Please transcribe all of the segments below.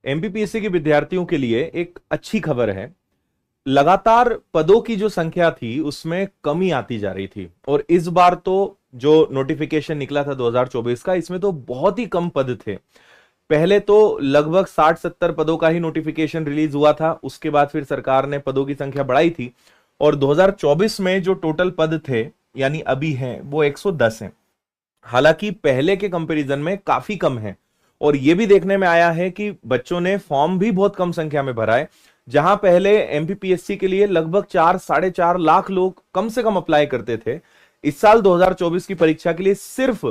MPPSC के विद्यार्थियों के लिए एक अच्छी खबर है। लगातार पदों की जो संख्या थी उसमें कमी आती जा रही थी और इस बार तो जो नोटिफिकेशन निकला था 2024 का, इसमें तो बहुत ही कम पद थे। पहले तो लगभग 60-70 पदों का ही नोटिफिकेशन रिलीज हुआ था, उसके बाद फिर सरकार ने पदों की संख्या बढ़ाई थी और 2024 में जो टोटल पद थे यानी अभी हैं वो 110 हैं। हालांकि पहले के कंपैरिजन में काफी कम है और यह भी देखने में आया है कि बच्चों ने फॉर्म भी बहुत कम संख्या में भरा है। जहां पहले एमपीपीएससी के लिए लगभग 4-4.5 लाख लोग कम से कम अप्लाई करते थे, इस साल 2024 की परीक्षा के लिए सिर्फ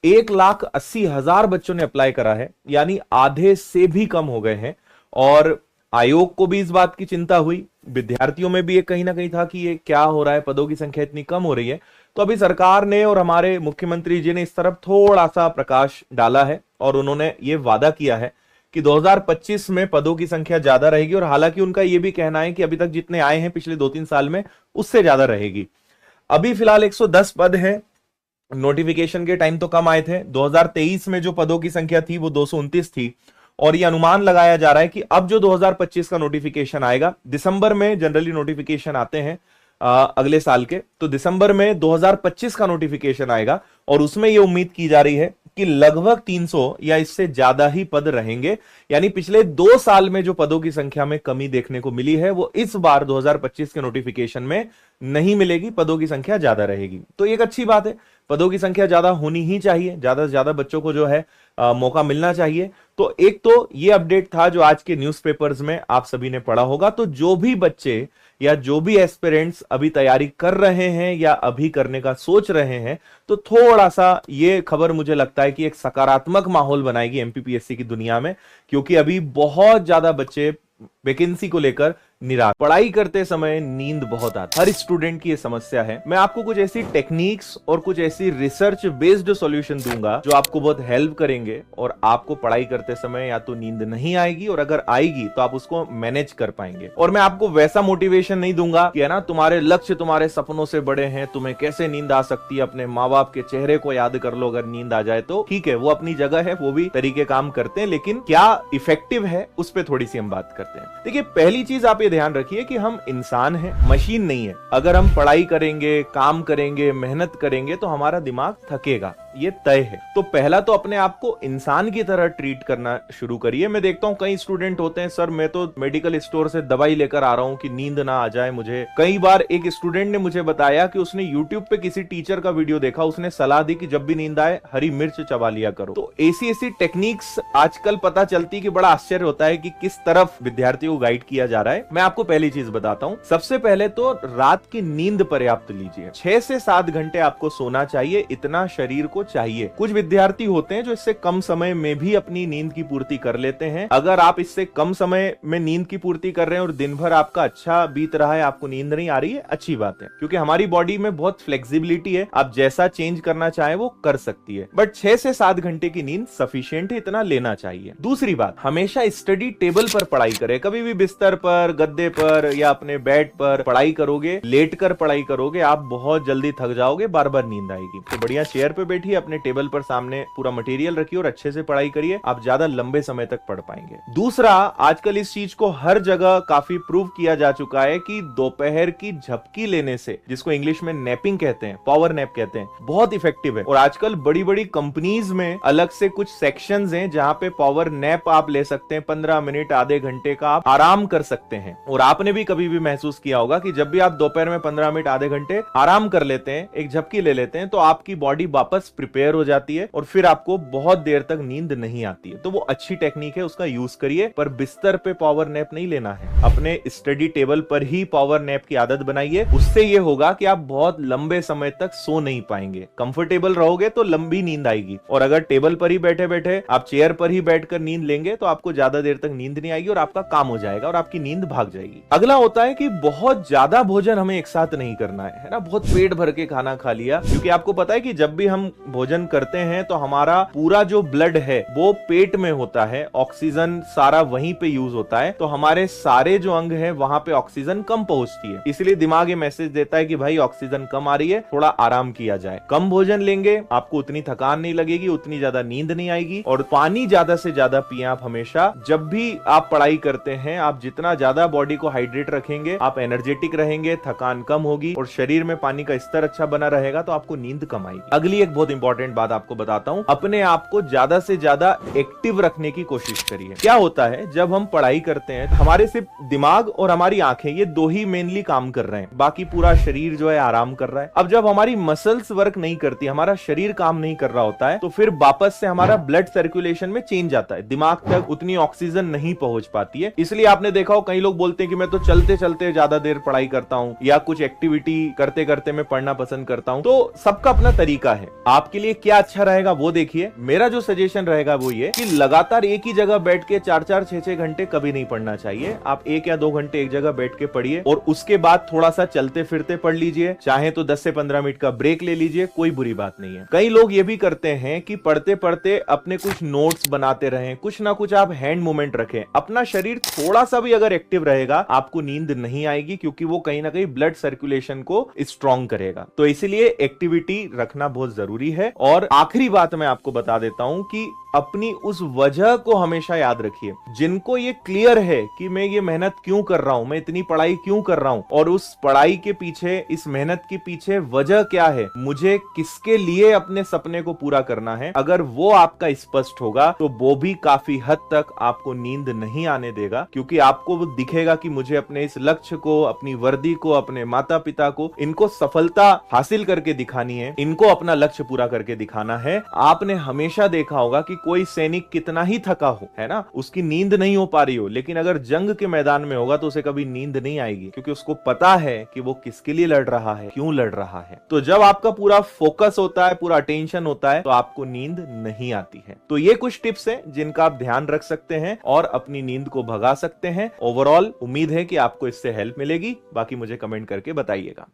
1,80,000 बच्चों ने अप्लाई करा है, यानी आधे से भी कम हो गए हैं। और आयोग को भी इस बात की चिंता हुई, विद्यार्थियों में भी ये कहीं ना कहीं था कि ये क्या हो रहा है, पदों की संख्या इतनी कम हो रही है। तो अभी सरकार ने और हमारे मुख्यमंत्री जी ने इस तरफ थोड़ा सा प्रकाश डाला है और उन्होंने ये वादा किया है कि 2025 में पदों की संख्या ज्यादा रहेगी। और हालांकि उनका यह भी कहना है कि अभी तक जितने आए हैं पिछले 2-3 साल में उससे ज्यादा रहेगी। अभी फिलहाल 110 पद है, नोटिफिकेशन के टाइम तो कम आए थे। 2023 में जो पदों की संख्या थी वो 229 थी और ये अनुमान लगाया जा रहा है कि अब जो 2025 का नोटिफिकेशन आएगा, दिसंबर में जनरली नोटिफिकेशन आते हैं अगले साल के, तो दिसंबर में 2025 का नोटिफिकेशन आएगा और उसमें यह उम्मीद की जा रही है कि लगभग 300 या इससे ज्यादा ही पद रहेंगे। यानी पिछले 2 साल में जो पदों की संख्या में कमी देखने को मिली है वो इस बार 2025 के नोटिफिकेशन में नहीं मिलेगी, पदों की संख्या ज्यादा रहेगी। तो एक अच्छी बात है, पदों की संख्या ज्यादा होनी ही चाहिए, ज्यादा से ज्यादा बच्चों को जो है मौका मिलना चाहिए। तो एक तो ये अपडेट था जो आज के न्यूज़पेपर्स में आप सभी ने पढ़ा होगा। तो जो भी बच्चे या जो भी एस्पिरेंट्स अभी तैयारी कर रहे हैं या अभी करने का सोच रहे हैं, तो थोड़ा सा ये खबर मुझे लगता है कि एक सकारात्मक माहौल बनाएगी एमपीपीएससी की दुनिया में, क्योंकि अभी बहुत ज्यादा बच्चे वैकेंसी को लेकर निराश। पढ़ाई करते समय नींद बहुत आती है, हर स्टूडेंट की ये समस्या है। मैं आपको कुछ ऐसी टेक्निक्स और कुछ ऐसी रिसर्च बेस्ड सॉल्यूशन दूंगा जो आपको बहुत हेल्प करेंगे और आपको पढ़ाई करते समय या तो नींद नहीं आएगी और अगर आएगी तो आप उसको मैनेज कर पाएंगे। और मैं आपको वैसा मोटिवेशन नहीं दूंगा कि है ना तुम्हारे लक्ष्य तुम्हारे सपनों से बड़े हैं, तुम्हें कैसे नींद आ सकती है, अपने माँ बाप के चेहरे को याद कर लो अगर नींद आ जाए तो। ठीक है, वो अपनी जगह है, वो भी तरीके काम करते हैं, लेकिन क्या इफेक्टिव है उस पर थोड़ी सी हम बात करते हैं। देखिए, पहली चीज आप ध्यान रखिए कि हम इंसान हैं, मशीन नहीं है। अगर हम पढ़ाई करेंगे, काम करेंगे, मेहनत करेंगे तो हमारा दिमाग थकेगा, ये तय है। तो पहला तो अपने आप को इंसान की तरह ट्रीट करना शुरू करिए। मैं देखता हूं कई स्टूडेंट होते हैं, सर मैं तो मेडिकल स्टोर से दवाई लेकर आ रहा हूं कि नींद ना आ जाए मुझे। कई बार एक स्टूडेंट ने मुझे बताया कि उसने यूट्यूब पे किसी टीचर का वीडियो देखा, उसने सलाह दी कि जब भी नींद आए हरी मिर्च चबा लिया करो। तो ऐसी टेक्निक्स आजकल पता चलती कि बड़ा आश्चर्य होता है कि किस तरफ विद्यार्थियों को गाइड किया जा रहा है। मैं आपको पहली चीज बताता हूं। सबसे पहले तो रात की नींद पर्याप्त लीजिए, 6 से 7 घंटे आपको सोना चाहिए, इतना शरीर को चाहिए। कुछ विद्यार्थी होते हैं जो इससे कम समय में भी अपनी नींद की पूर्ति कर लेते हैं। अगर आप इससे कम समय में नींद की पूर्ति कर रहे हैं और दिन भर आपका अच्छा बीत रहा है, आपको नींद नहीं आ रही है, अच्छी बात है, क्योंकि हमारी बॉडी में बहुत फ्लेक्सिबिलिटी है, आप जैसा चेंज करना चाहे वो कर सकती है। बट 6 से 7 घंटे की नींद सफिशिएंट है, इतना लेना चाहिए। दूसरी बात, हमेशा स्टडी टेबल पर पढ़ाई करें। कभी भी बिस्तर पर, गद्दे पर या अपने बेड पर पढ़ाई करोगे, लेट कर पढ़ाई करोगे, आप बहुत जल्दी थक जाओगे, बार बार नींद आएगी। तो बढ़िया चेयर पे बैठिए, अपने टेबल पर सामने पूरा मटेरियल रखिए और अच्छे से पढ़ाई करिए, आप ज्यादा लंबे समय तक पढ़ पाएंगे। दूसरा, आजकल इस चीज को हर जगह काफी प्रूव किया जा चुका है कि दोपहर की झपकी लेने से, जिसको इंग्लिश में नैपिंग कहते हैं, पावर नैप कहते हैं, बहुत इफेक्टिव है। और आजकल बड़ी बड़ी कंपनीज में अलग से कुछ सेक्शंस हैं जहां पे पावर नैप आप ले सकते हैं, 15 मिनट आधे घंटे का आप आराम कर सकते हैं। और आपने भी कभी भी महसूस किया होगा कि जब भी आप दोपहर में 15 मिनट आधे घंटे आराम कर लेते हैं, एक झपकी ले लेते हैं, तो आपकी बॉडी वापस प्रिपेयर हो जाती है और फिर आपको बहुत देर तक नींद नहीं आती है। तो वो अच्छी टेक्निक है, उसका यूज करिए, पर बिस्तर पे पावर नैप नहीं लेना है। अपने स्टडी टेबल पर ही पावर नैप की आदत बनाइए। उससे ये होगा कि आप बहुत लंबे समय तक सो नहीं पाएंगे। कंफर्टेबल रहोगे तो लंबी नींद आएगी, और अगर टेबल पर ही बैठे बैठे आप चेयर पर ही बैठकर नींद लेंगे तो आपको ज्यादा देर तक नींद नहीं आएगी और आपका काम हो जाएगा और आपकी नींद भाग भाग जाएगी। अगला होता है कि बहुत ज्यादा भोजन हमें एक साथ नहीं करना है ना, बहुत पेट भर के खाना खा लिया, क्योंकि आपको पता है कि जब भी हम भोजन करते हैं तो हमारा पूरा जो ब्लड है वो पेट में होता है, ऑक्सीजन सारा वहीं पे यूज होता है, तो हमारे सारे जो अंग है वहां पे ऑक्सीजन कम पहुंचती है। इसलिए दिमाग ये मैसेज देता है कि भाई ऑक्सीजन कम आ रही है, थोड़ा आराम किया जाए। कम भोजन लेंगे, आपको उतनी थकान नहीं लगेगी, उतनी ज्यादा नींद नहीं आएगी। और पानी ज्यादा से ज्यादा पिए आप हमेशा। जब भी आप पढ़ाई करते हैं, आप जितना ज्यादा बॉडी को हाइड्रेट रखेंगे, आप एनर्जेटिक रहेंगे, थकान कम होगी और शरीर में पानी का स्तर अच्छा बना रहेगा, तो आपको नींद कम आएगी। अगली एक बहुत इंपॉर्टेंट बात आपको बताता हूं, अपने आप को ज्यादा से ज्यादा एक्टिव रखने की कोशिश करिए। क्या होता है जब हम पढ़ाई करते हैं, हमारे सिर्फ दिमाग और हमारी आंखें, ये दो ही मेनली काम कर रहे हैं, बाकी पूरा शरीर जो है आराम कर रहा है। अब जब हमारी मसल्स वर्क नहीं करती, हमारा शरीर काम नहीं कर रहा होता है, तो फिर वापस से हमारा ब्लड सर्कुलेशन में चेंज आता है, दिमाग तक उतनी ऑक्सीजन नहीं पहुंच पाती है। इसलिए आपने देखा हो कई लोग बोलते हैं कि मैं तो चलते चलते ज्यादा देर पढ़ाई करता हूं, या कुछ एक्टिविटी करते करते मैं पढ़ना पसंद करता हूं। तो सबका अपना तरीका है, आपके लिए क्या अच्छा रहेगा वो देखिए। मेरा जो सजेशन रहेगा वो ये कि लगातार एक ही जगह बैठ के 4-4, 6-6 घंटे कभी नहीं पढ़ना चाहिए। आप 1 या 2 घंटे एक जगह बैठ के पढ़िए और उसके बाद थोड़ा सा चलते फिरते पढ़ लीजिए, चाहे तो 10 से 15 मिनट का ब्रेक ले लीजिए, कोई बुरी बात नहीं है। कई लोग ये भी करते हैं कि पढ़ते पढ़ते अपने कुछ नोट्स बनाते रहें, कुछ ना कुछ आप हैंड मूवमेंट रखें। अपना शरीर थोड़ा सा भी अगर एक्टिव रहेगा, आपको नींद नहीं आएगी, क्योंकि वो कहीं ना कहीं ब्लड सर्कुलेशन को स्ट्रॉन्ग करेगा। तो इसीलिए एक्टिविटी रखना बहुत जरूरी है। और आखिरी बात मैं आपको बता देता हूं कि अपनी उस वजह को हमेशा याद रखिए। जिनको ये क्लियर है कि मैं ये मेहनत क्यों कर रहा हूं, मैं इतनी पढ़ाई क्यों कर रहा हूं, और उस पढ़ाई के पीछे, इस मेहनत के पीछे वजह क्या है, मुझे किसके लिए अपने सपने को पूरा करना है, अगर वो आपका स्पष्ट होगा तो वो भी काफी हद तक आपको नींद नहीं आने देगा। क्योंकि आपको वो दिखेगा कि मुझे अपने इस लक्ष्य को, अपनी वर्दी को, अपने माता पिता को, इनको सफलता हासिल करके दिखानी है, इनको अपना लक्ष्य पूरा करके दिखाना है। आपने हमेशा देखा होगा कि कोई सैनिक कितना ही थका हो, है ना, उसकी नींद नहीं हो पा रही हो, लेकिन अगर जंग के मैदान में होगा तो उसे कभी नींद नहीं आएगी, क्योंकि उसको पता है कि वो किसके लिए लड़ रहा है, क्यों लड़ रहा है। तो जब आपका पूरा फोकस होता है, पूरा अटेंशन होता है, तो आपको नींद नहीं आती है। तो ये कुछ टिप्स हैं जिनका आप ध्यान रख सकते हैं और अपनी नींद को भगा सकते हैं। ओवरऑल उम्मीद है कि आपको इससे हेल्प मिलेगी। बाकी मुझे कमेंट करके बताइएगा।